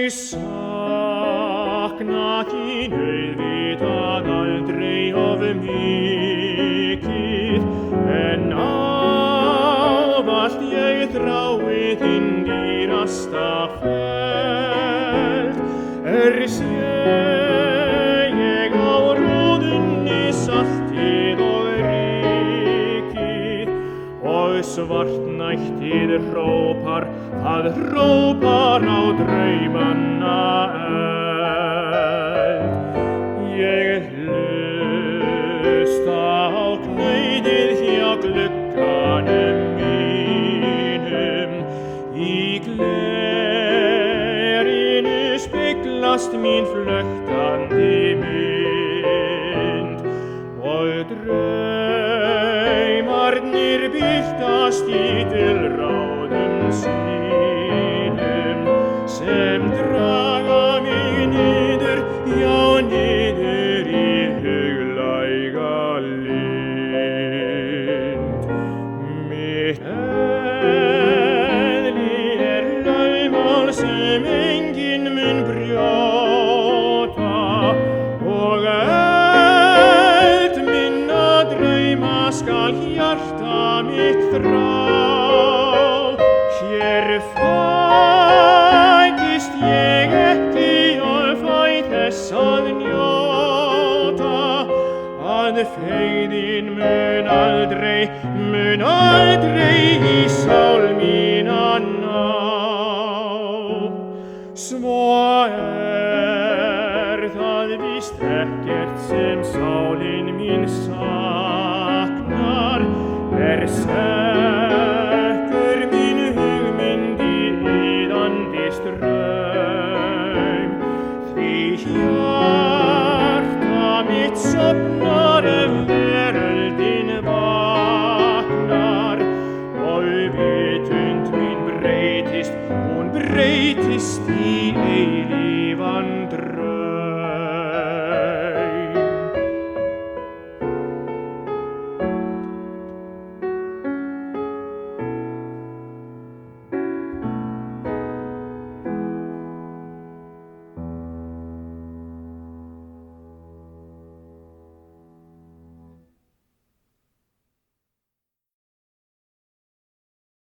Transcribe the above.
Ég sakna þín auðvitað aldrei of mikið, en ávallt ég þrái þinn dýrasta feld. Sé ég á róðunni saltið og rykið, og svartnættið hrópar, það hrópar á draumanna eld. Ég hlusta á knauðið hjá glugganum mínum, í glerinu speglast mín flöktandi mynd, og draumarnir birtast í tilráðum sínum, sem draga mig niður, já niður í huglæga lind. Mitt eðli lögmál sem enginn mun brjóta, og eld minna drauma skal hjarta mitt þrá. Hér fæddist ég ekki og fæ þess að njóta, að feigðin mun aldrei í sál mína ná. Svo það víst ekkert sem sálin mín saknar, sekkur mín hugmynd í iðandi straum, því hjarta mitt sofnar ef veröldin vaknar, og vitund mín breytist, hún breytist í eilífan draum.